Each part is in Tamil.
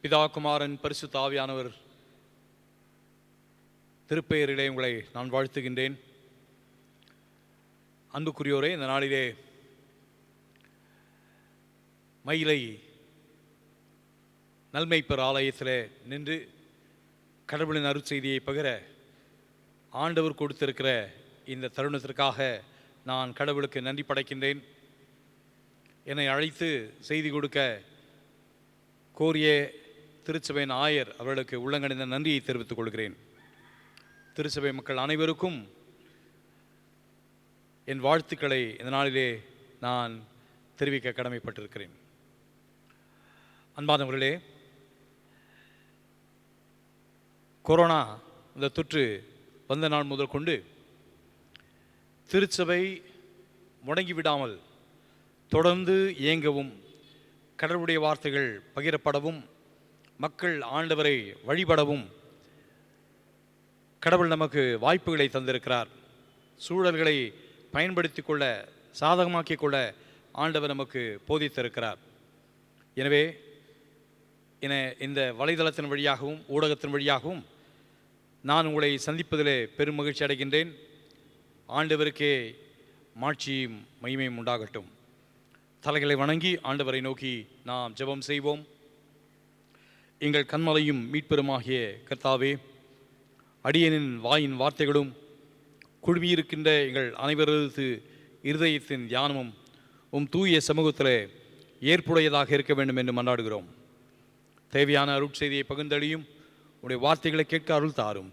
பிதா, குமாரன், பரிசுத்த ஆவியானவர் திருப்பெயரிலே உங்களை நான் வாழ்த்துகின்றேன். அன்புக்குரியோரே, இந்த நாளிலே மயிலை நல்மைப்பர் ஆலயத்திலே நின்று கடவுளின் அருட்செய்தியை பகிர ஆண்டவர் கொடுத்திருக்கிற இந்த தருணத்திற்காக நான் கடவுளுக்கு நன்றி படைக்கின்றேன். என்னை அழைத்து செய்தி கொடுக்க கோரிய திருச்சபையின் ஆயர் அவர்களுக்கு உள்ளங்கணிந்த நன்றியை தெரிவித்துக் கொள்கிறேன். திருச்சபை மக்கள் அனைவருக்கும் என் வாழ்த்துக்களை இந்த நாளிலே நான் தெரிவிக்க கடமைப்பட்டிருக்கிறேன். அன்பானவர்களே, கொரோனா இந்த தொற்று வந்த நாள் முதல் கொண்டு திருச்சபை முடங்கிவிடாமல் தொடர்ந்து இயங்கவும், கடவுளுடைய வார்த்தைகள் பகிரப்படவும், மக்கள் ஆண்டவரை வழிபடவும் கடவுள் நமக்கு வாய்ப்புகளை தந்திருக்கிறார். சூழல்களை பயன்படுத்தி கொள்ள, சாதகமாக்கிக் கொள்ள ஆண்டவர் நமக்கு போதித்திருக்கிறார். எனவே இந்த வலைதளத்தின் வழியாகவும் ஊடகத்தின் வழியாகவும் நான் உங்களை சந்திப்பதிலே பெரும் மகிழ்ச்சி அடைகின்றேன். ஆண்டவருக்கே மாட்சியும் மகிமையும் உண்டாகட்டும். தலைகளை வணங்கி ஆண்டவரை நோக்கி நாம் ஜெபம் செய்வோம். எங்கள் கண்மலையும் மீட்பெருமாகிய கர்த்தாவே, அடியனின் வாயின் வார்த்தைகளும் குழுமியிருக்கின்ற எங்கள் அனைவரது இருதயத்தின் தியானமும் தூய சமூகத்தில் ஏற்புடையதாக இருக்க வேண்டும் என்று மன்றாடுகிறோம். தேவையான அருட்செய்தியை பகிர்ந்தளியும் உடைய வார்த்தைகளை கேட்க அருள் தாரும்.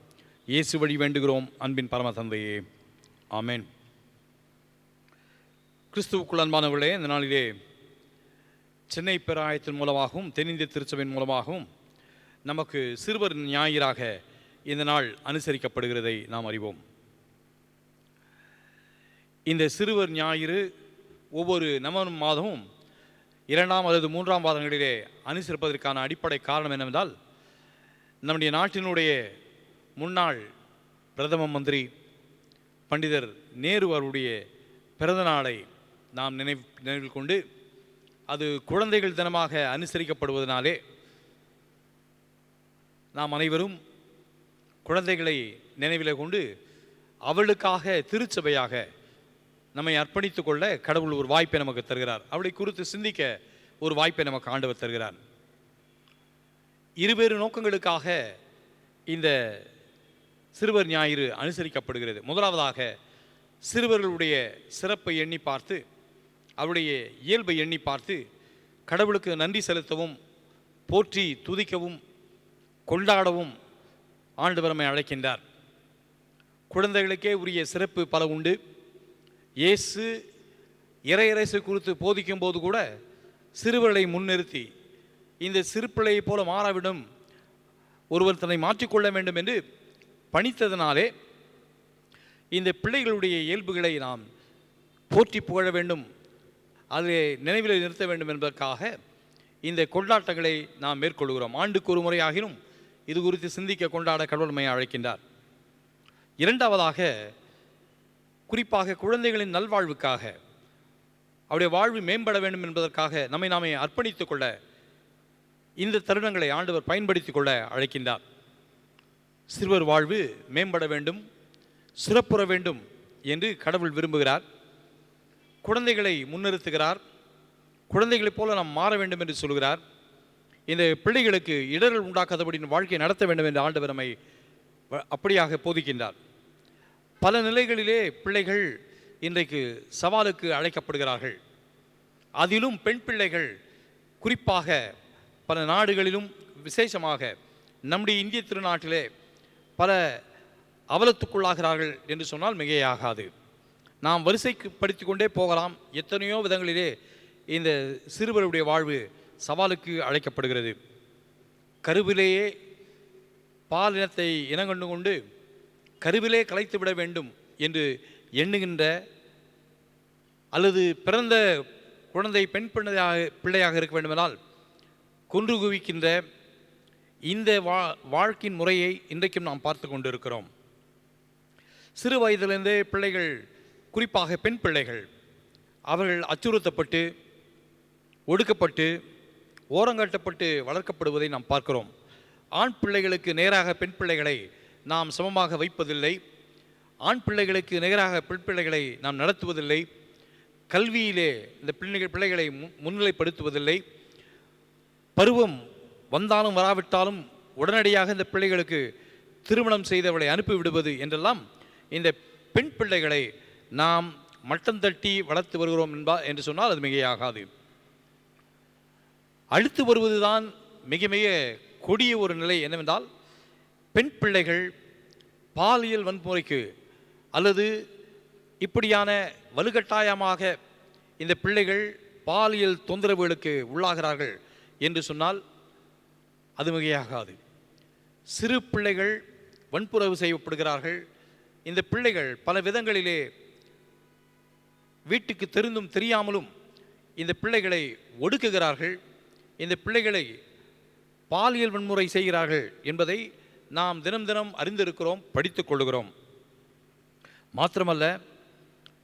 இயேசு வழி வேண்டுகிறோம் அன்பின் பரம தந்தையே, ஆமென். கிறிஸ்துவுக்குள் அன்பானவர்களே, இந்த நாளிலே சென்னை பேராயத்தின் மூலமாகவும் தென்னிந்திய திருச்சபையின் மூலமாகவும் நமக்கு சிறுவர் ஞாயிறாக இந்த நாள் அனுசரிக்கப்படுகிறதை நாம் அறிவோம். இந்த சிறுவர் ஞாயிறு ஒவ்வொரு நவம்பர் மாதமும் 2ஆம் அல்லது 3ஆம் மாதங்களிலே அனுசரிப்பதற்கான அடிப்படை காரணம் என்னவென்றால், நம்முடைய நாட்டினுடைய முன்னாள் பிரதம மந்திரி பண்டிதர் நேரு அவருடைய பிறந்த நாளை நாம் நினைவில் கொண்டு, அது குழந்தைகள் தினமாக அனுசரிக்கப்படுவதனாலே நாம் அனைவரும் குழந்தைகளை நினைவில் கொண்டு அவளுக்காக திருச்சபையாக நம்மை அர்ப்பணித்து கொள்ள கடவுள் ஒரு வாய்ப்பை நமக்கு தருகிறார். அவளை குறித்து சிந்திக்க ஒரு வாய்ப்பை நமக்கு ஆண்டவர் தருகிறார். இருவேறு நோக்கங்களுக்காக இந்த சிறுவர் ஞாயிறு அனுசரிக்கப்படுகிறது. முதலாவதாக, சிறுவர்களுடைய சிறப்பை எண்ணி பார்த்து, அவருடைய இயல்பை எண்ணி பார்த்து கடவுளுக்கு நன்றி செலுத்தவும், போற்றி துதிக்கவும், கொண்டாடவும் ஆண்டவர் நம்மை அழைக்கின்றார். குழந்தைகளுக்கே உரிய சிறப்பு பல உண்டு. இயேசு இறையரசு குறித்து போதிக்கும் போது கூட சிறுவர்களை முன்னிறுத்தி, இந்த சிறுபிள்ளையை போல மாறாவிடும், ஒருவர் தன்னை மாற்றிக்கொள்ள வேண்டும் என்று பணித்ததனாலே இந்த பிள்ளைகளுடைய இயல்புகளை நாம் போற்றி புகழ வேண்டும், அதை நினைவில் நிறுத்த வேண்டும் என்பதற்காக இந்த கொண்டாட்டங்களை நாம் மேற்கொள்கிறோம். ஆண்டுக்கு ஒரு முறையாகினும் இது குறித்து சிந்திக்க, கொண்டாட கடவுள்மையை அழைக்கின்றார். இரண்டாவதாக, குறிப்பாக குழந்தைகளின் நல்வாழ்வுக்காக, அவருடைய வாழ்வு மேம்பட வேண்டும் என்பதற்காக நம்மை நாமே அர்ப்பணித்துக் கொள்ள இந்த தருணங்களை ஆண்டவர் பயன்படுத்திக் கொள்ள அழைக்கின்றார். சிறுவர் வாழ்வு மேம்பட வேண்டும், சிறப்புற வேண்டும் என்று கடவுள் விரும்புகிறார். குழந்தைகளை முன்னிறுத்துகிறார். குழந்தைகளைப் போல நாம் மாற வேண்டும் என்று சொல்கிறார். இந்த பிள்ளைகளுக்கு இடர்கள் உண்டாக்காதபடி வாழ்க்கையை நடத்த வேண்டும் என்று ஆண்டவர் நம்மை அப்படியாக போதிக்கின்றார். பல நிலைகளிலே பிள்ளைகள் இன்றைக்கு சவாலுக்கு அழைக்கப்படுகிறார்கள். அதிலும் பெண் பிள்ளைகள் குறிப்பாக பல நாடுகளிலும், விசேஷமாக நம்முடைய இந்திய திருநாட்டிலே பல அவலத்துக்குள்ளாகிறார்கள் என்று சொன்னால் மிகையாகாது. நாம் வரிசைக்கு படித்து கொண்டே போகலாம். எத்தனையோ விதங்களிலே இந்த சிறுவருடைய வாழ்வு சவாலுக்கு அழைக்கப்படுகிறது. கருவிலேயே பாலினத்தை இனங்கண்டு கொண்டு கருவிலே கலைத்து விட வேண்டும் என்று எண்ணுகின்ற, அல்லது பிறந்த குழந்தை பெண் பிள்ளையாக இருக்க வேண்டுமென்றால் கொன்று குவிக்கின்ற இந்த வாழ்க்கையின் முறையை இன்றைக்கும் நாம் பார்த்து கொண்டு இருக்கிறோம். சிறு வயதிலிருந்தே பிள்ளைகள், குறிப்பாக பெண் பிள்ளைகள், அவர்கள் அச்சுறுத்தப்பட்டு, ஒடுக்கப்பட்டு, ஓரங்கட்டப்பட்டு வளர்க்கப்படுவதை நாம் பார்க்கிறோம். ஆண் பிள்ளைகளுக்கு நேராக பெண் பிள்ளைகளை நாம் சமமாக வைப்பதில்லை. ஆண் பிள்ளைகளுக்கு நிகராக பெண் பிள்ளைகளை நாம் நடத்துவதில்லை. கல்வியிலே இந்த பிள்ளைகளை முன்னிலைப்படுத்துவதில்லை. பருவம் வந்தாலும் வராவிட்டாலும் உடனடியாக இந்த பிள்ளைகளுக்கு திருமணம் செய்தவளை அனுப்பிவிடுவது என்றெல்லாம் இந்த பெண் பிள்ளைகளை நாம் மட்டம் தட்டி வளர்த்து வருகிறோம் என்று சொன்னால் அது மிகையாகாது. அடுத்து வருவதுதான் மிக மிக கொடிய ஒரு நிலை என்னவென்றால், பெண் பிள்ளைகள் பாலியல் வன்முறைக்கு அல்லது இப்படியான வலுக்கட்டாயமாக இந்த பிள்ளைகள் பாலியல் தொந்தரவுகளுக்கு உள்ளாகிறார்கள் என்று சொன்னால் அது மிகையாகாது. சிறு பிள்ளைகள் வன்புறவு செய்யப்படுகிறார்கள். இந்த பிள்ளைகள் பல விதங்களிலே வீட்டுக்கு தெரிந்தும் தெரியாமலும் இந்த பிள்ளைகளை ஒடுக்குகிறார்கள். இந்த பிள்ளைகளை பாலியல் வன்முறை செய்கிறார்கள் என்பதை நாம் தினம் தினம் அறிந்திருக்கிறோம், படித்துக் கொள்கிறோம். மாத்திரமல்ல,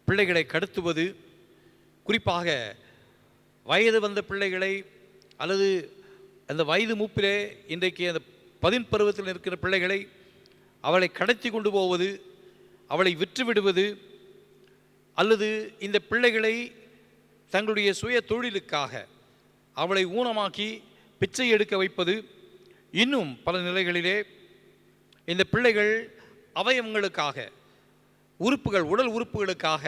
பிள்ளைகளை கடத்துவது, குறிப்பாக வயது வந்த பிள்ளைகளை அல்லது அந்த வயது மூப்பிலே இன்றைக்கு அந்த 10 பருவத்தில் இருக்கிற பிள்ளைகளை அவளை கடத்தி கொண்டு போவது, அவளை விற்றுவிடுவது, அல்லது இந்த பிள்ளைகளை தங்களுடைய சுய தொழிலுக்காக அவளை ஊனமாக்கி பிச்சை எடுக்க வைப்பது, இன்னும் பல நிலைகளிலே இந்த பிள்ளைகள் அவயவங்களுக்காக, உறுப்புகள், உடல் உறுப்புகளுக்காக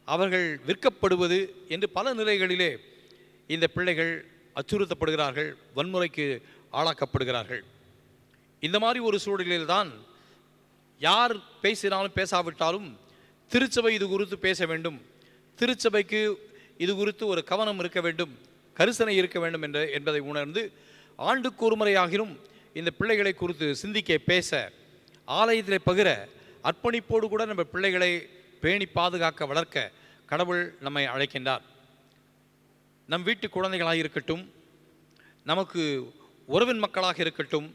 அவர்கள் விற்கப்படுவது என்று பல நிலைகளிலே இந்த பிள்ளைகள் அச்சுறுத்தப்படுகிறார்கள், வன்முறைக்கு ஆளாக்கப்படுகிறார்கள். இந்த மாதிரி ஒரு சூழலில்தான் யார் பேசினாலும் பேசாவிட்டாலும் திருச்சபை இது குறித்து பேச வேண்டும், திருச்சபைக்கு இது குறித்து ஒரு கவனம் இருக்க வேண்டும், கரிசனை இருக்க வேண்டும் என்பதை உணர்ந்து ஆண்டுக்கு ஒரு முறையாகிலும் இந்த பிள்ளைகளை குறித்து சிந்திக்க, பேச, ஆலயத்தில் பகிர, அர்ப்பணிப்போடு கூட நம்ம பிள்ளைகளை பேணி பாதுகாக்க, வளர்க்க கடவுள் நம்மை அழைக்கின்றார். நம் வீட்டு குழந்தைகளாக இருக்கட்டும், நமக்கு உறவின் மக்களாக இருக்கட்டும்,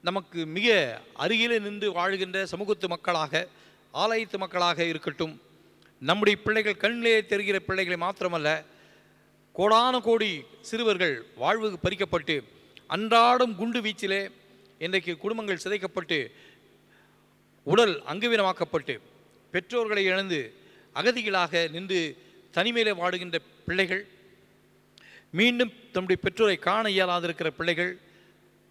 நமக்கு மிக அருகிலே நின்று வாழ்கின்ற சமூகத்து மக்களாக, ஆலயத்து மக்களாக இருக்கட்டும், நம்முடைய பிள்ளைகள் கண்ணிலே தெரிகிற பிள்ளைகளை மாத்திரமல்ல, கோடான கோடி சிறுவர்கள் வாழ்வு பறிக்கப்பட்டு அன்றாடம் குண்டு வீச்சிலே இன்றைக்கு குடும்பங்கள் சிதைக்கப்பட்டு உடல் அங்கவீனமாக்கப்பட்டு பெற்றோர்களை இழந்து அகதிகளாக நின்று தனிமையிலே வாடுகின்ற பிள்ளைகள், மீண்டும் தம்முடைய பெற்றோரை காண இயலாதிருக்கிற பிள்ளைகள்,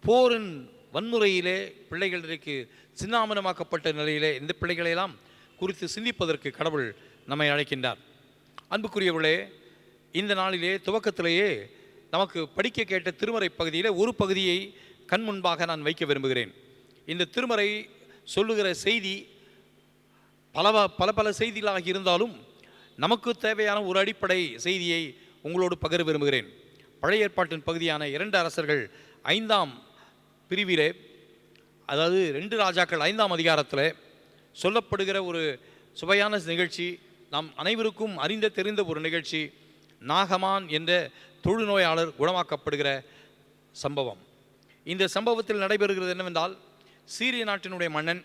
போரின் வன்முறையிலே பிள்ளைகள் இன்றைக்கு சின்னாமனமாக்கப்பட்ட நிலையிலே இந்த பிள்ளைகளெல்லாம் குறித்து சிந்திப்பதற்கு கடவுள் நம்மை அழைக்கின்றார். அன்புக்குரியவர்களே, இந்த நாளிலே துவக்கத்திலேயே நமக்கு படிக்க கேட்ட திருமறை பகுதியில் ஒரு பகுதியை கண் முன்பாக நான் வைக்க விரும்புகிறேன். இந்த திருமறை சொல்லுகிற செய்தி பல செய்திகளாக இருந்தாலும் நமக்கு தேவையான ஒரு அடிப்படை செய்தியை உங்களோடு பகிர விரும்புகிறேன். பழைய ஏற்பாட்டின் பகுதியான 2 அரசர்கள் 5ஆம் பிரிவிலே, அதாவது 2 ராஜாக்கள் 5ஆம் அதிகாரத்தில் சொல்லப்படுகிற ஒரு சுவையான நிகழ்ச்சி, நாம் அனைவருக்கும் அறிந்த தெரிந்த ஒரு நிகழ்ச்சி. நாகமான் என்ற தொழுநோயாளர் குணமாக்கப்படுகிற சம்பவம். இந்த சம்பவத்தில் நடைபெறுகிறது என்னவென்றால், சீரிய நாட்டினுடைய மன்னன்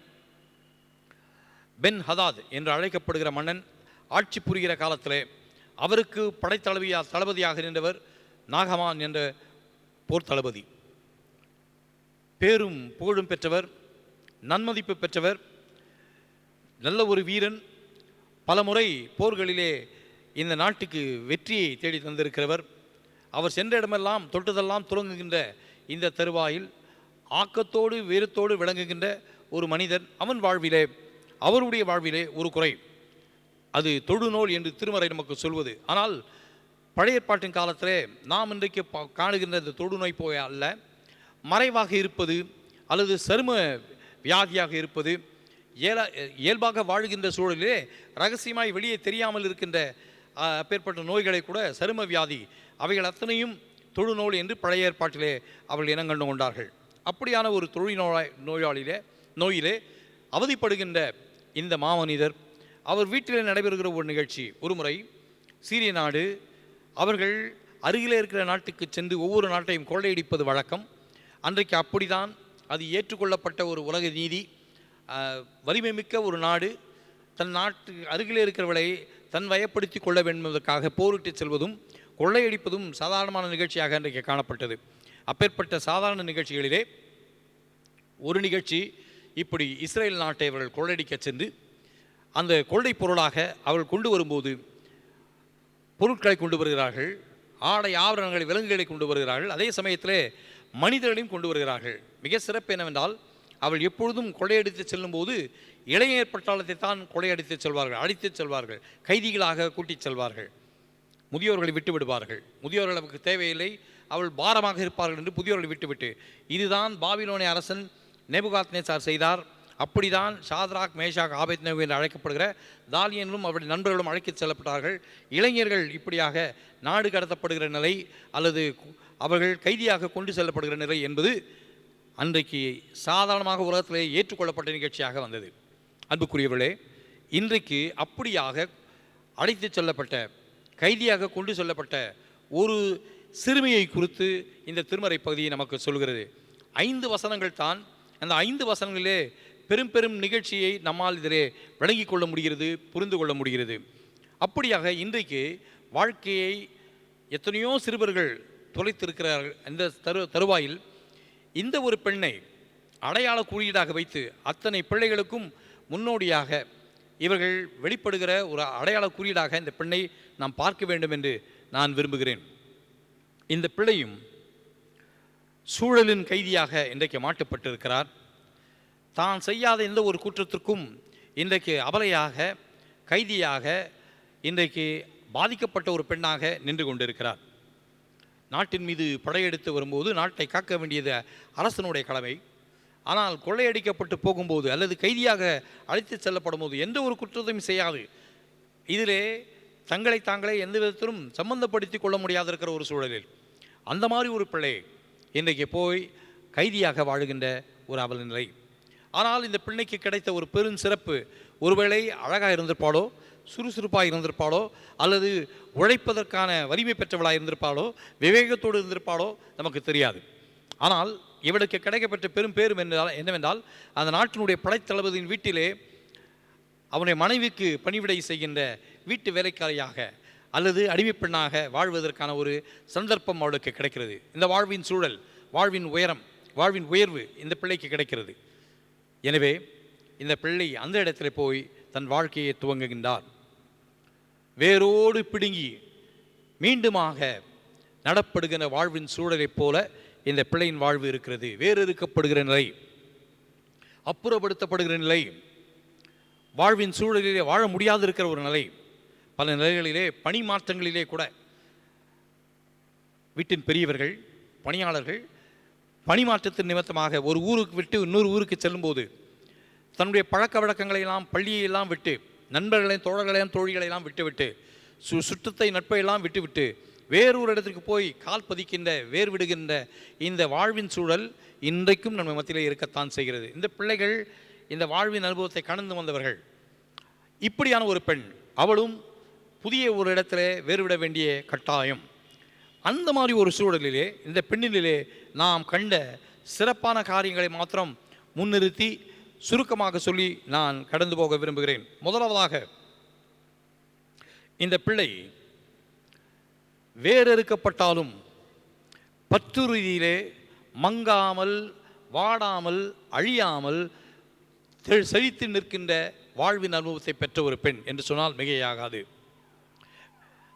பென் ஹதாத் என்று அழைக்கப்படுகிற மன்னன் ஆட்சி புரிகிற காலத்தில் அவருக்கு தளபதியாக நின்றவர் நாகமான் என்ற போர் தளபதி. பேரும் புகழும் பெற்றவர், நன்மதிப்பு பெற்றவர், நல்ல ஒரு வீரன், பல முறை போர்களிலே இந்த நாட்டுக்கு வெற்றியை தேடி தந்திருக்கிறவர். அவர் சென்ற இடமெல்லாம் தொட்டதெல்லாம் துறங்குகின்ற இந்த தருவாயில் ஆக்கத்தோடு வீரத்தோடு விளங்குகின்ற ஒரு மனிதன். அவருடைய வாழ்விலே ஒரு குறை, அது தொழுநோய் என்று திருமறை நமக்கு சொல்வது. ஆனால் பழைய ஏற்பாட்டின் காலத்திலே நாம் இன்றைக்கு காணுகின்ற இந்த தொழுநோய் போய் அல்ல, மறைவாக இருப்பது அல்லது சரும வியாதியாக இருப்பது, இயல்பாக வாழ்கின்ற சூழலிலே ரகசியமாய் வெளியே தெரியாமல் இருக்கின்ற அப்பேற்பட்ட நோய்களை கூட சரும வியாதி, அவைகள் அத்தனையும் தொழுநோய் என்று பழைய ஏற்பாட்டிலே அவர்கள் இனங்கண்டு கொண்டார்கள். அப்படியான ஒரு நோயிலே அவதிப்படுகின்ற இந்த மாமனிதர், அவர் வீட்டிலே நடைபெறுகிற ஒரு நிகழ்ச்சி. ஒரு முறை சீரிய நாடு அவர்கள் அருகிலே இருக்கிற நாட்டுக்கு சென்று ஒவ்வொரு நாட்டையும் கொள்ளையடிப்பது வழக்கம். அன்றைக்கு அப்படிதான் அது ஏற்றுக்கொள்ளப்பட்ட ஒரு உலக நீதி. வலிமை மிக்க ஒரு நாடு தன் நாட்டு அருகிலே இருக்கிறவளை தன் வயப்படுத்தி கொள்ள வேண்டும் என்பதற்காக போரிட்டு செல்வதும் கொள்ளையடிப்பதும் சாதாரணமான நிகழ்ச்சியாக இன்றைக்கு காணப்பட்டது. அப்பேற்பட்ட சாதாரண நிகழ்ச்சிகளிலே ஒரு நிகழ்ச்சி, இப்படி இஸ்ரேல் நாட்டை அவர்கள் கொள்ளையடிக்க சென்று அந்த கொள்ளை பொருளாக அவர்கள் கொண்டு வரும்போது பொருட்களை கொண்டு வருகிறார்கள், ஆடை ஆபரணங்களை விலங்குகளை கொண்டு வருகிறார்கள், அதே சமயத்திலே மனிதர்களையும் கொண்டு வருகிறார்கள். மிக சிறப்பு என்னவென்றால், அவள் எப்பொழுதும் கொள்ளையடித்து செல்லும்போது இளைஞர் பட்டாளத்தை தான் கொள்ளையடித்து செல்வார்கள், அடித்து செல்வார்கள், கைதிகளாக கூட்டிச் செல்வார்கள், முதியோர்களை விட்டு விடுவார்கள். முதியோர்கள் நமக்கு தேவையில்லை, அவள் பாரமாக இருப்பார்கள் என்று புதியோர்களை விட்டுவிட்டு, இதுதான் பாபிலோனிய அரசன் நேபுகாத்நேச்சார் செய்தார். அப்படிதான் ஷாத்ராக், மேஷாக், ஆபேத்நேகோ என்று அழைக்கப்படுகிற தானியேலும் அவருடைய நண்பர்களும் அழைத்துச் செல்லப்பட்டார்கள். இளைஞர்கள் இப்படியாக நாடு கடத்தப்படுகிற நிலை அல்லது அவர்கள் கைதியாக கொண்டு செல்லப்படுகிற நிலை என்பது அன்றைக்கு சாதாரணமாக உலகத்திலே ஏற்றுக்கொள்ளப்பட்ட நிகழ்ச்சியாக வந்தது. அன்புக்குரியவர்களே, இன்றைக்கு அப்படியாக அழைத்து செல்லப்பட்ட, கைதியாக கொண்டு செல்லப்பட்ட ஒரு சிறுமியை குறித்து இந்த திருமறை பகுதியை நமக்கு சொல்கிறது. 5 வசனங்கள் தான். அந்த 5 வசனங்களிலே பெரும் பெரும் நிகழ்ச்சியை நம்மால் இதிலே விளங்கி கொள்ள முடிகிறது, புரிந்து கொள்ள முடிகிறது. அப்படியாக இன்றைக்கு வாழ்க்கையை எத்தனையோ சிறுவர்கள் தொலைத்திருக்கிறார்கள். இந்த தருவாயில் இந்த ஒரு பெண்ணை அடையாள குறியீடாக வைத்து அத்தனை பிள்ளைகளுக்கும் முன்னோடியாக இவர்கள் வெளிப்படுகிற ஒரு அடையாள குறியீடாக இந்த பெண்ணை நாம் பார்க்க வேண்டும் என்று நான் விரும்புகிறேன். இந்த பிள்ளையும் சூழலின் கைதியாக இன்றைக்கு மாட்டப்பட்டிருக்கிறார். தான் செய்யாத எந்த ஒரு குற்றத்திற்கும் இன்றைக்கு அபலையாக, கைதியாக இன்றைக்கு பாதிக்கப்பட்ட ஒரு பெண்ணாக நின்று கொண்டிருக்கிறார். நாட்டின் மீது படையெடுத்து வரும்போது நாட்டை காக்க வேண்டியது அரசனுடைய கடமை. ஆனால் கொள்ளையடிக்கப்பட்டு போகும்போது அல்லது கைதியாக அழைத்து செல்லப்படும் போது எந்த ஒரு குற்றத்தையும் செய்யாது, இதிலே தங்களை தாங்களே எந்த விதத்திலும் சம்பந்தப்படுத்தி கொள்ள முடியாது இருக்கிற ஒரு சூழலில் அந்த மாதிரி ஒரு பிள்ளை இன்றைக்கு போய் கைதியாக வாழுகின்ற ஒரு அவல நிலை. ஆனால் இந்த பிள்ளைக்கு கிடைத்த ஒரு பெரும் சிறப்பு, ஒருவேளை அழகாக இருந்திருப்பாளோ, சுறுசுறுப்பாக இருந்திருப்பாளோ, அல்லது உழைப்பதற்கான வலிமை பெற்றவளாக இருந்திருப்பாளோ, விவேகத்தோடு இருந்திருப்பாளோ நமக்கு தெரியாது. ஆனால் இவளுக்கு கிடைக்கப்பட்ட பெரும் பேரும் என்னவென்றால், அந்த நாட்டினுடைய படைத்தளபதியின் வீட்டிலே அவனுடைய மனைவிக்கு பணிவிடை செய்கின்ற வீட்டு வேலைக்காரியாக அல்லது அடிமைப்பெண்ணாக வாழ்வதற்கான ஒரு சந்தர்ப்பம் அவளுக்கு கிடைக்கிறது. இந்த வாழ்வின் சூழல், வாழ்வின் உயரம், வாழ்வின் உயர்வு இந்த பிள்ளைக்கு கிடைக்கிறது. எனவே இந்த பிள்ளை அந்த இடத்துல போய் தன் வாழ்க்கையை துவங்குகின்றார். வேரோடு பிடுங்கி மீண்டுமாக நடப்படுகிற வாழ்வின் சூழலைப் போல இந்த பிள்ளையின் வாழ்வு இருக்கிறது. வேறு இருக்கப்படுகிற நிலை, அப்புறப்படுத்தப்படுகிற நிலை, வாழ்வின் சூழலிலே வாழ முடியாது இருக்கிற ஒரு நிலை. பல நிலைகளிலே, பணி மாற்றங்களிலே கூட வீட்டின் பெரியவர்கள், பணியாளர்கள் பணிமாற்றத்தின் நிமித்தமாக ஒரு ஊருக்கு விட்டு இன்னொரு ஊருக்கு செல்லும்போது தன்னுடைய பழக்க வழக்கங்களை எல்லாம், பள்ளியெல்லாம் விட்டு, நண்பர்களையும் தோழர்களையும் தோழிகளையெல்லாம் விட்டுவிட்டு, சுற்றத்தை நட்பையெல்லாம் விட்டுவிட்டு வேறொரு இடத்துக்கு போய் கால் பதிக்கின்ற, வேர் விடுகின்ற இந்த வாழ்வின் சூழல் இன்றைக்கும் நம்ம மத்தியிலே இருக்கத்தான் செய்கிறது. இந்த பிள்ளைகள் இந்த வாழ்வின் அனுபவத்தை கடந்து வந்தவர்கள். இப்படியான ஒரு பெண், அவளும் புதிய ஒரு இடத்துல வேறுவிட வேண்டிய கட்டாயம். அந்த மாதிரி ஒரு சூழலிலே இந்த பெண்ணிலே நாம் கண்ட சிறப்பான காரியங்களை மாத்திரம் முன்னிறுத்தி சுருக்கமாக சொல்லி நான் கடந்து போக விரும்புகிறேன். முதலாவதாக, இந்த பிள்ளை வேறறுக்கப்பட்டாலும் பற்றுறுதியிலே மங்காமல், வாடாமல், அழியாமல் செழித்து நிற்கின்ற வாழ்வின் அனுபவத்தை பெற்ற ஒரு பெண் என்று சொன்னால் மிகையாகாது.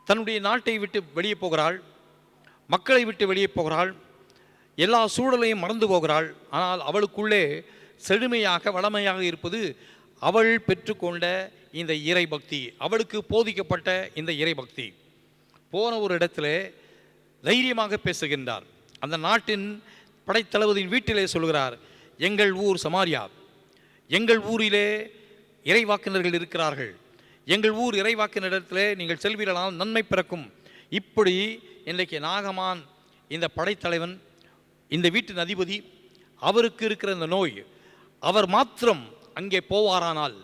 தன்னுடைய நாட்டை விட்டு வெளியே போகிறாள், மக்களை விட்டு வெளியே போகிறாள், எல்லா சூழலையும் மறந்து போகிறாள். ஆனால் அவளுக்குள்ளே செழுமையாக, வளமையாக இருப்பது அவள் பெற்றுக்கொண்ட இந்த இறை பக்தி, அவளுக்கு போதிக்கப்பட்ட இந்த இறை பக்தி. போன ஒரு இடத்துல தைரியமாக பேசுகின்றார். அந்த நாட்டின் படைத்தளபதியின் வீட்டிலே சொல்கிறார், எங்கள் ஊர் சமாரியா, எங்கள் ஊரிலே இறைவாக்கினர்கள் இருக்கிறார்கள், எங்கள் ஊர் இறைவாக்கினிடத்திலே நீங்கள் செல்வீர்களால் நன்மை பிறக்கும். இப்படி இன்றைக்கு நாகமான் இந்த படைத்தலைவன், இந்த வீட்டின் அதிபதி, அவருக்கு இருக்கிற இந்த நோய், அவர் மாத்திரம் அங்கே போவாரானால்,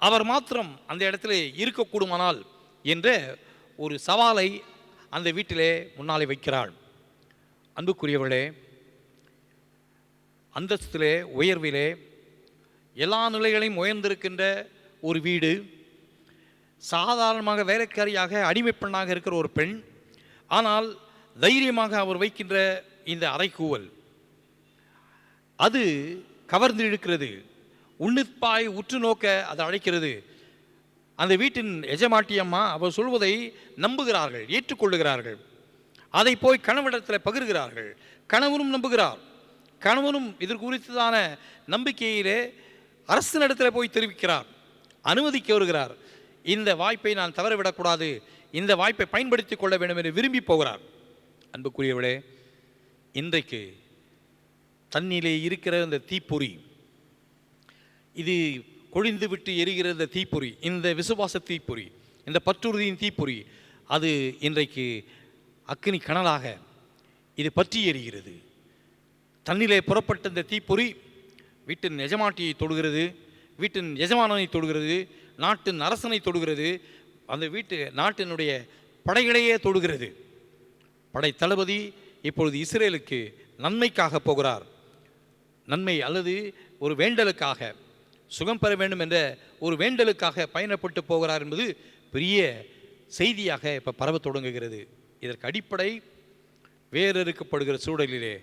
அவர் மாத்திரம் அந்த இடத்துல இருக்கக்கூடுமானால் என்ற ஒரு சவாலை அந்த வீட்டிலே முன்னாலே வைக்கிறாள். அன்புக்குரியவர்களே, அந்தஸ்திலே, உயர்விலே, எல்லா நிலைகளையும் உயர்ந்திருக்கின்ற ஒரு வீடு, சாதாரணமாக வேலைக்காரியாக அடிமை பெண்ணாக இருக்கிற ஒரு பெண், ஆனால் தைரியமாக அவர் வைக்கின்ற இந்த அறைக்கூவல் அது கவர்ந்து இழுக்கிறது. உன்னிப்பாய் உற்று நோக்க அது அழைக்கிறது. அந்த வீட்டின் எஜமாட்டி அம்மா அவர் சொல்வதை நம்புகிறார்கள், ஏற்றுக்கொள்ளுகிறார்கள். அதை போய் கணவனிடத்தில் பகிர்கிறார்கள். கணவனும் நம்புகிறார். கணவனும் இது குறித்ததான நம்பிக்கையிலே அரசனிடத்தில் போய் தெரிவிக்கிறார், அனுமதிக்க வருகிறார். இந்த வாய்ப்பை நான் தவறவிடக்கூடாது, இந்த வாய்ப்பை பயன்படுத்தி கொள்ள வேண்டும் என்று விரும்பி போகிறார். அன்புக்குரியவளே, இன்றைக்கு தன்னிலே இருக்கிற இந்த தீப்பொறி, இது கொழிந்து விட்டு எரிகிற இந்த தீப்பொறி, இந்த விசுவாச தீப்பொறி, இந்த பற்றுறுதியின் தீப்பொறி, அது இன்றைக்கு அக்கினி கனலாக இது பற்றி எரிகிறது. தன்னிலே புறப்பட்ட இந்த தீப்பொறி வீட்டின் எஜமாட்டியை தொடுகிறது, வீட்டின் எஜமானனை தொடுகிறது, நாட்டின் அரசனை தொடுகிறது, அந்த நாட்டினுடைய படைகளையே தொடுகிறது. படை தளபதி இப்பொழுது இஸ்ரேலுக்கு நன்மைக்காக போகிறார். நன்மை அல்லது ஒரு வேண்டலுக்காக, சுகம் பெற வேண்டும் என்ற ஒரு வேண்டலுக்காக பயணப்பட்டு போகிறார் என்பது பெரிய செய்தியாக இப்போ பரவ தொடங்குகிறது. இதற்கு அடிப்படை வேறறுக்கப்படுகிற சூழலிலே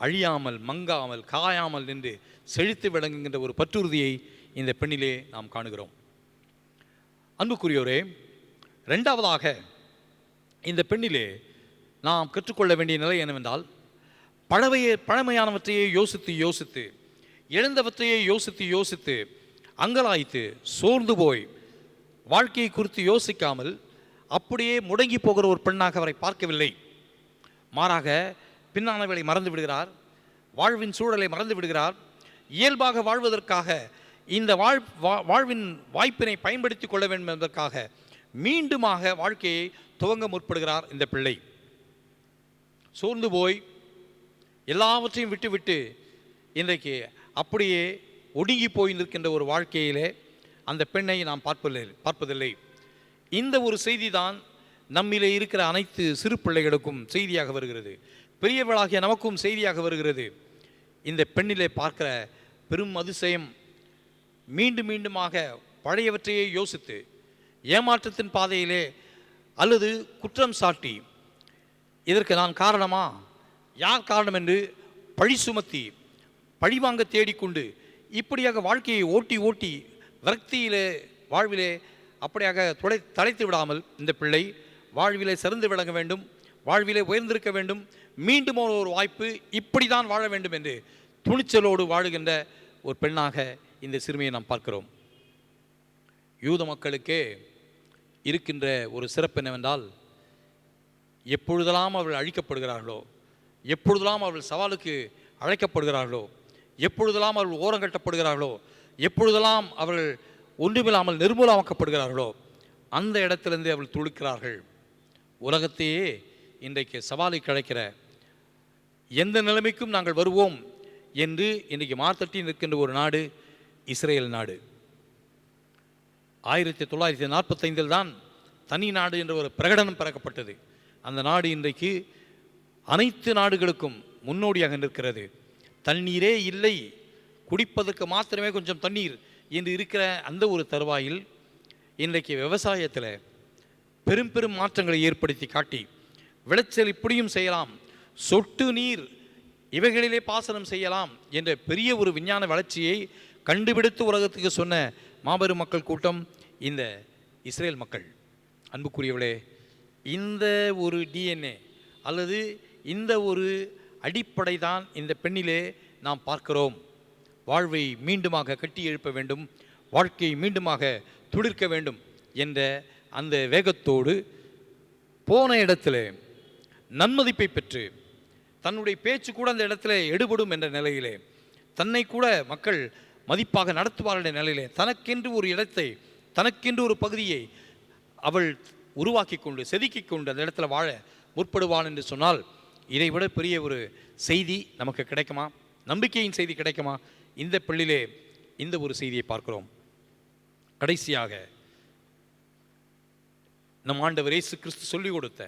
அழியாமல், மங்காமல், காயாமல் நின்று செழித்து விளங்குகின்ற ஒரு பற்றுறுதியை இந்த பெண்ணிலே நாம் காணுகிறோம். அன்புக்குரியோரே, இரண்டாவதாக இந்த பெண்ணிலே நாம் கற்றுக்கொள்ள வேண்டிய நிலை என்னவென்றால், பழமையானவற்றையே யோசித்து யோசித்து, இழந்தவற்றையே யோசித்து யோசித்து அங்கலாய்த்து சோர்ந்து போய் வாழ்க்கையை குறித்து யோசிக்காமல் அப்படியே முடங்கி போகிற ஒரு பெண்ணாக அவரை பார்க்கவில்லை. மாறாக பின்னானவளை மறந்து விடுகிறார், வாழ்வின் சூழலை மறந்து விடுகிறார். இயல்பாக வாழ்வதற்காக, இந்த வாழ்வின் வாய்ப்பினை பயன்படுத்தி கொள்ள வேண்டும் என்பதற்காக மீண்டுமாக வாழ்க்கையை துவங்க முற்படுகிறார் இந்த பிள்ளை. சோர்ந்து போய் எல்லாவற்றையும் விட்டுவிட்டு இன்றைக்கு அப்படியே ஒடுங்கி போய் நிற்கின்ற ஒரு வாழ்க்கையிலே அந்த பெண்ணை நாம் பார்ப்பதில்லை. இந்த ஒரு செய்தி தான் நம்மிலே இருக்கிற அனைத்து சிறு பிள்ளைகளுக்கும் செய்தியாக வருகிறது, பெரியவளாகிய நமக்கும் செய்தியாக வருகிறது. இந்த பெண்ணிலே பார்க்கிற பெரும் அதிசயம், மீண்டும் மீண்டுமாக பழையவற்றையே யோசித்து ஏமாற்றத்தின் பாதையிலே அல்லது குற்றம் சாட்டி, இதற்கு நான் காரணமா, யார் காரணம் என்று பழி சுமத்தி பழிவாங்க தேடிக்கொண்டு இப்படியாக வாழ்க்கையை ஓட்டி ஓட்டி விரக்தியிலே வாழ்விலே அப்படியாக தலைத்து விடாமல் இந்த பிள்ளை வாழ்விலே சிறந்து விளங்க வேண்டும், வாழ்விலே உயர்ந்திருக்க வேண்டும், மீண்டும் ஒரு வாய்ப்பு, இப்படி தான் வாழ வேண்டும் என்று துணிச்சலோடு வாழுகின்ற ஒரு பெண்ணாக இந்த சிறுமியை நாம் பார்க்கிறோம். யூத மக்களுக்கே இருக்கின்ற ஒரு சிறப்பு என்னவென்றால், எப்பொழுதெல்லாம் அவர்கள் அழிக்கப்படுகிறார்களோ, எப்பொழுதெல்லாம் அவர்கள் சவாலுக்கு அழைக்கப்படுகிறார்களோ, எப்பொழுதெல்லாம் அவர்கள் ஓரங்கட்டப்படுகிறார்களோ, எப்பொழுதெல்லாம் அவர்கள் ஒன்றுமில்லாமல் நிர்மூலமாக்கப்படுகிறார்களோ, அந்த இடத்திலிருந்து அவர்கள் துளிக்கிறார்கள். உலகத்தையே இன்றைக்கு சவாலுக்கு அழைக்கிற எந்த நிலைமைக்கும் நாங்கள் வருவோம் என்று இன்றைக்கு மார்த்தட்டி நிற்கின்ற ஒரு நாடு இஸ்ரேல் நாடு. 1945 தான் தனி நாடு என்ற ஒரு பிரகடனம் பிறக்கப்பட்டது. அந்த நாடு இன்றைக்கு அனைத்து நாடுகளுக்கும் முன்னோடியாக நிற்கிறது. தண்ணீரே இல்லை, குடிப்பதற்கு மாத்திரமே கொஞ்சம் தண்ணீர் என்று இருக்கிற அந்த ஒரு தருவாயில் இன்றைக்கு விவசாயத்தில் பெரும் பெரும் மாற்றங்களை ஏற்படுத்தி காட்டி, விளைச்சல் இப்படியும் செய்யலாம், சொட்டு நீர் இவைகளிலே பாசனம் செய்யலாம் என்ற பெரிய ஒரு விஞ்ஞான வளர்ச்சியை கண்டுபிடித்து உலகத்துக்கு சொன்ன மாபெரும் மக்கள் கூட்டம் இந்த இஸ்ரேல் மக்கள். அன்புக்குரியவளே, இந்த ஒரு டிஎன்ஏ அல்லது இந்த ஒரு அடிப்படை தான் இந்த பெண்ணிலே நாம் பார்க்கிறோம். வாழ்வை மீண்டுமாக கட்டி எழுப்ப வேண்டும், வாழ்க்கையை மீண்டுமாக துளிர்க்க வேண்டும் என்ற அந்த வேகத்தோடு போன இடத்துல நன்மதிப்பை பெற்று, தன்னுடைய பேச்சு கூட அந்த இடத்துல எடுபடும் என்ற நிலையிலே, தன்னை கூட மக்கள் மதிப்பாக நடத்துவார்கள் என்ற நிலையிலே, தனக்கென்று ஒரு இடத்தை, தனக்கென்று ஒரு பகுதியை அவள் உருவாக்கி கொண்டு செதுக்கி கொண்டு அந்த இடத்துல வாழ முற்படுவாள் என்று சொன்னால், இதைவிட பெரிய ஒரு செய்தி நமக்கு கிடைக்குமா? நம்பிக்கையின் செய்தி கிடைக்குமா? இந்த பள்ளியிலே இந்த ஒரு செய்தியை பார்க்கிறோம். கடைசியாக நம் ஆண்டவர் இயேசு கிறிஸ்து சொல்லிக் கொடுத்த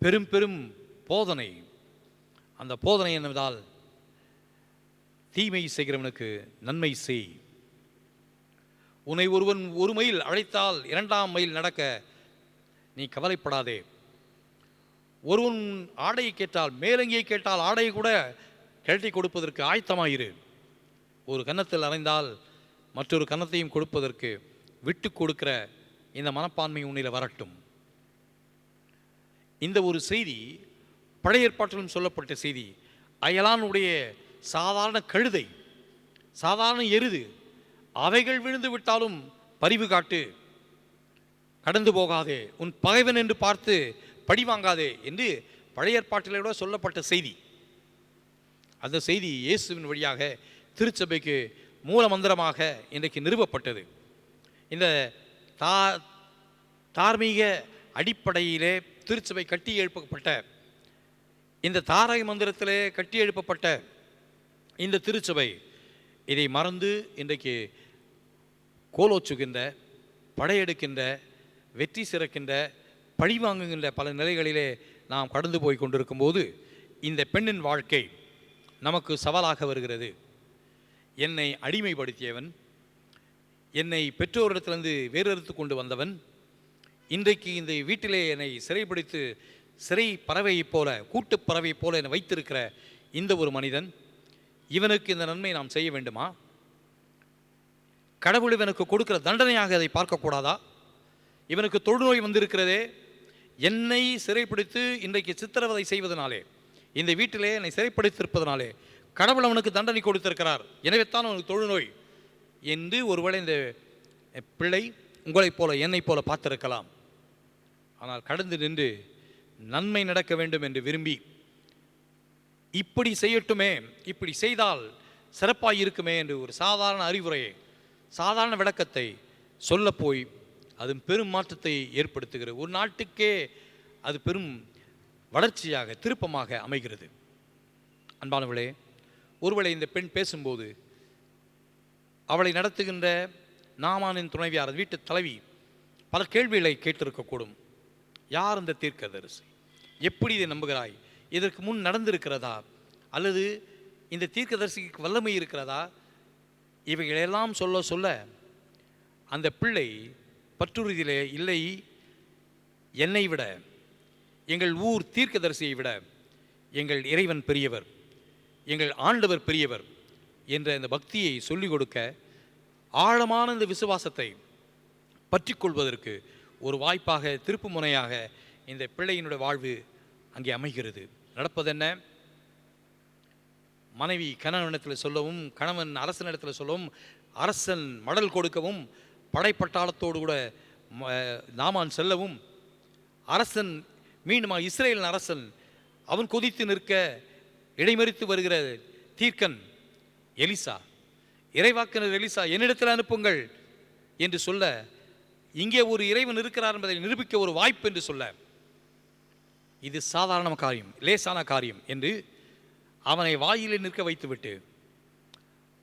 பெரும் பெரும் போதனை, அந்த போதனை என்னவென்றால், தீமை செய்கிறவனுக்கு நன்மை செய். உன்னை ஒருவன் ஒரு மைல் அழைத்தால் 2ஆம் மைல் நடக்க நீ கவலைப்படாதே. ஒருவன் ஆடையை கேட்டால், மேலங்கியை கேட்டால் ஆடையை கூட கழட்டி கொடுப்பதற்கு ஆயத்தமாயிரு. ஒரு கன்னத்தில் அறைந்தால் மற்றொரு கன்னத்தையும் கொடுப்பதற்கு விட்டு கொடுக்கிற இந்த மனப்பான்மை உன்னில் வரட்டும். இந்த ஒரு செய்தி பழைய ஏற்பாட்டிலும் சொல்லப்பட்ட செய்தி. அயலானுடைய சாதாரண கழுதை, சாதாரண எருது, அவைகள் விழுந்து விட்டாலும் பரிவு காட்டு, கடந்து போகாதே, உன் பகைவன் என்று பார்த்து பழி வாங்காதே என்று பழைய ஏற்பாட்டிலே கூட சொல்லப்பட்ட செய்தி. அந்த செய்தி இயேசுவின் வழியாக திருச்சபைக்கு மூல மந்திரமாக இன்றைக்கு நிறுவப்பட்டது. இந்த தார்மீக அடிப்படையிலே திருச்சபை கட்டி எழுப்பப்பட்ட, இந்த தாரக மந்திரத்திலே கட்டி எழுப்பப்பட்ட இந்த திருச்சபை இதை மறந்து இன்றைக்கு கோலோச்சுகின்ற, படையெடுக்கின்ற, வெற்றி சிறக்கின்ற, பழி வாங்குகின்ற பல நிலைகளிலே நாம் கடந்து போய் கொண்டிருக்கும் போது இந்த பெண்ணின் வாழ்க்கை நமக்கு சவாலாக வருகிறது. என்னை அடிமைப்படுத்தியவன், என்னை பெற்றோரிடத்திலிருந்து வேறறுத்து கொண்டு வந்தவன், இன்றைக்கு இந்த வீட்டிலே என்னை சிறைப்பிடித்து சிறை பறவையைப் போல, கூட்டு பறவையைப் போல என்னை வைத்திருக்கிற இந்த ஒரு மனிதன், இவனுக்கு இந்த நன்மை நாம் செய்ய வேண்டுமா? கடவுள் இவனுக்கு கொடுக்கிற தண்டனையாக அதை பார்க்கக்கூடாதா? இவனுக்கு தொழுநோய் வந்திருக்கிறதே, என்னை சிறைப்பிடித்து இன்றைக்கு சித்திரவதை செய்வதனாலே, இந்த வீட்டிலே என்னை சிறைப்பிடித்திருப்பதனாலே கடவுள் அவனுக்கு தண்டனை கொடுத்திருக்கிறார், எனவே தான் அவனுக்கு தொழுநோய் என்று ஒருவேளை இந்த பிள்ளை உங்களைப் போல என்னைப் போல பார்த்திருக்கலாம். ஆனால் கடந்து நின்று நன்மை நடக்க வேண்டும் என்று விரும்பி, இப்படி செய்யட்டுமே, இப்படி செய்தால் சிறப்பாக இருக்குமே என்று ஒரு சாதாரண அறிவுரையை, சாதாரண விளக்கத்தை சொல்ல போய் அது பெரும் மாற்றத்தை ஏற்படுத்துகிறது. ஒரு நாட்டுக்கே அது பெரும் வளர்ச்சியாக, திருப்பமாக அமைகிறது. அன்பானவர்களே, ஒருவேளை இந்த பெண் பேசும்போது அவளை நடத்துகின்ற நாமானின் துணைவியார், வீட்டு தலைவி, பல கேள்விகளை கேட்டிருக்கக்கூடும். யார் இந்த தீர்க்கதரிசி? எப்படி இதை நம்புகிறாய்? இதற்கு முன் நடந்திருக்கிறதா? அல்லது இந்த தீர்க்கதரிசிக்கு வல்லமை இருக்கிறதா? இவைகளெல்லாம் சொல்ல சொல்ல அந்த பிள்ளை பற்றுறுதியிலே, இல்லை, என்னை விட, எங்கள் ஊர் தீர்க்கதரிசியை விட எங்கள் இறைவன் பெரியவர், எங்கள் ஆண்டவர் பெரியவர் என்ற இந்த பக்தியை சொல்லிக் கொடுக்க, ஆழமான இந்த விசுவாசத்தை பற்றி கொள்வதற்கு ஒரு வாய்ப்பாக, திருப்பு முனையாக இந்த பிள்ளையினுடைய வாழ்வு அங்கே அமைகிறது. நடப்பதென்ன? மனைவி கணவனிடத்தில் சொல்லவும், கணவன் அரசனிடத்தில் சொல்லவும், அரசன் மடல் கொடுக்கவும், படைப்பட்டாளத்தோடு கூட நாமான் செல்லவும், அரசன் மீண்டும் இஸ்ரேலின் அரசன் அவன் கொதித்து நிற்க இடைமறித்து வருகிற தீர்க்கன் எலிசா, இறைவாக்கினர் எலிசா, என்னிடத்தில் அனுப்புங்கள் என்று சொல்ல, இங்கே ஒரு இறைவன் இருக்கிறார் என்பதை நிரூபிக்க ஒரு வாய்ப்பு என்று சொல்ல, இது சாதாரண காரியம், லேசான காரியம் என்று அவனை வாயிலே நிற்க வைத்துவிட்டு,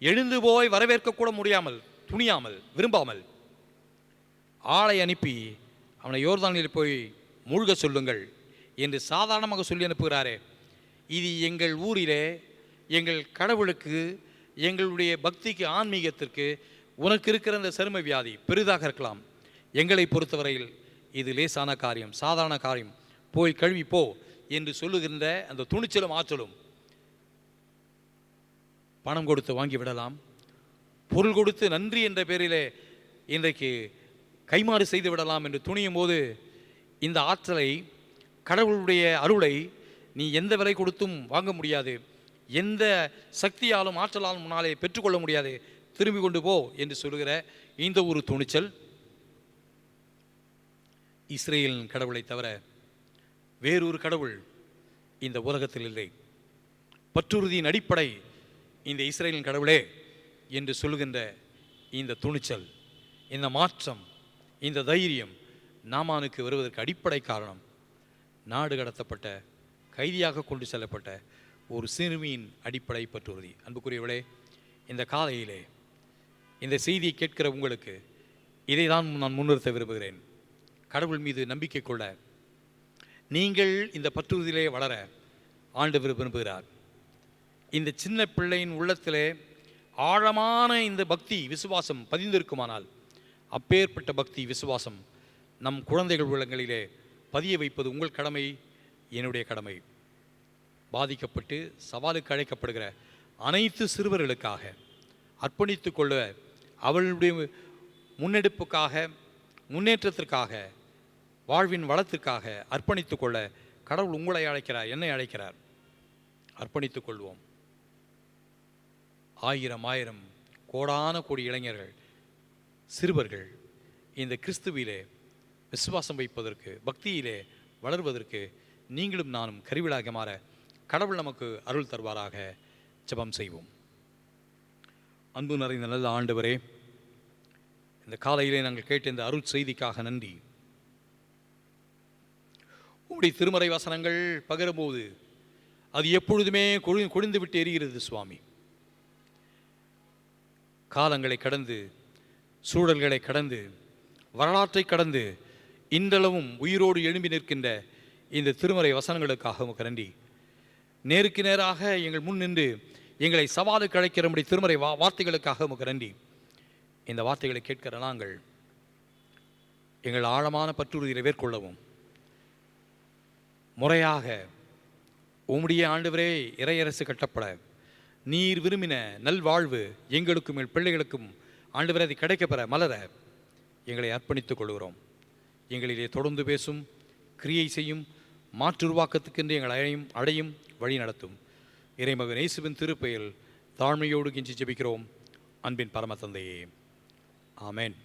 எழுந்து போய் வரவேற்கக்கூட முடியாமல், துணியாமல், விரும்பாமல் ஆளை அனுப்பி அவனை யோர்தானில் போய் மூழ்க சொல்லுங்கள் என்று சாதாரணமாக சொல்லி அனுப்புகிறாரே. இது எங்கள் ஊரிலே, எங்கள் கடவுளுக்கு, எங்களுடைய பக்திக்கு, ஆன்மீகத்திற்கு உனக்கு இருக்கிற இந்த சரும வியாதி பெரிதாக இருக்கலாம், எங்களை பொறுத்தவரையில் இது லேசான காரியம், சாதாரண காரியம், போய் கழுவி போ என்று சொல்லுகின்ற அந்த துணிச்சலும் ஆற்றலும் பணம் கொடுத்து வாங்கிவிடலாம், பொருள் கொடுத்து நன்றி என்ற பேரிலே இன்றைக்கு கைமாறு செய்து விடலாம் என்று துணியும் போது, இந்த ஆற்றலை, கடவுளுடைய அருளை நீ எந்த விலை கொடுத்தும் வாங்க முடியாது, எந்த சக்தியாலும் ஆற்றலாலும் முன்னாலே பெற்றுக்கொள்ள முடியாது, திரும்பி கொண்டு போ என்று சொல்லுகிற இந்த ஒரு துணிச்சல், இஸ்ரேலின் கடவுளை தவிர வேறொரு கடவுள் இந்த உலகத்தில் இல்லை, பற்றுறுதியின் அடிப்படை இந்த இஸ்ரேலின் கடவுளே என்று சொல்லுகின்ற இந்த துணிச்சல், இந்த மாற்றம், இந்த தைரியம் நாமானுக்கு வருவதற்கு அடிப்படை காரணம், நாடு கடத்தப்பட்ட, கைதியாக கொண்டு செல்லப்பட்ட ஒரு சிறுமியின் அடிப்படை பற்றுறுதி. அன்புக்குரியவளே, இந்த காலையிலே இந்த செய்தியை கேட்கிற உங்களுக்கு இதை தான் நான் முன்னிறுத்த விரும்புகிறேன். கடவுள் மீது நம்பிக்கை கொள்ள, நீங்கள் இந்த பற்றுறுதியிலே வளர ஆண்டவர் விரும்புகிறார். இந்த சின்ன பிள்ளையின் உள்ளத்திலே ஆழமான இந்த பக்தி, விசுவாசம் பதிந்திருக்குமானால், அப்பேற்பட்ட பக்தி, விசுவாசம் நம் குழந்தைகள் உள்ளங்களிலே பதிய வைப்பது உங்கள் கடமை, என்னுடைய கடமை. பாதிக்கப்பட்டு சவாலுக்கு அழைக்கப்படுகிற அனைத்து சிறுவர்களுக்காக அர்ப்பணித்து கொள்ள, அவளுடைய முன்னெடுப்புக்காக, முன்னேற்றத்திற்காக, வாழ்வின் வளத்திற்காக அர்ப்பணித்து கொள்ள கடவுள் உங்களை அழைக்கிறார், என்னை அழைக்கிறார். அர்ப்பணித்துக் கொள்வோம். ஆயிரம் ஆயிரம் கோடான கோடி இளைஞர்கள், சிறுவர்கள் இந்த கிறிஸ்துவிலே விசுவாசம் வைப்பதற்கு, பக்தியிலே வளர்வதற்கு நீங்களும் நானும் கருவிலாக மாற கடவுள் நமக்கு அருள் தருவாராக. ஜெபம் செய்வோம். அன்பு நிறைந்த நல்ல ஆண்டவரே, இந்த காலையிலே நாங்கள் கேட்ட இந்த அருள் செய்திக்காக நன்றி. உம்முடைய திருமறை வசனங்கள் பகிரும்போது அது எப்பொழுதுமே கொழுந்து விட்டு எரிகிறது சுவாமி. காலங்களை கடந்து, சூழல்களை கடந்து, வரலாற்றை கடந்து இன்றளவும் உயிரோடு எழும்பி நிற்கின்ற இந்த திருமறை வசனங்களுக்காக உமக்கு நன்றி. நேருக்கு நேராக எங்கள் முன் நின்று எங்களை சவாலுக்கு அழைக்கிற நம்முடைய திருமறை வார்த்தைகளுக்காக உமக்கு நன்றி. இந்த வார்த்தைகளை கேட்கிற நாங்கள் எங்கள் ஆழமான பற்றுறுதியை மேற்கொள்ளவும், முறையாக உம்முடைய ஆண்டவரே இறையரசு கட்டப்பட நீர் விரும்பின நல்வாழ்வு எங்களுக்கும் எங்கள் பிள்ளைகளுக்கும் ஆண்டவரே அது கிடைக்கப்பெற மலர எங்களை அர்ப்பணித்துக் கொள்கிறோம். எங்களிலே தொடர்ந்து பேசும், கிரியை செய்யும், மாற்றுருவாக்கத்துக்கென்று எங்கள் அடையும் வழி நடத்தும். இறைமகன் இயேசுவின் திருப்பெயரில் தாழ்மையோடு கெஞ்சி ஜெபிக்கிறோம் அன்பின் பரம தந்தையே. ஆமென்.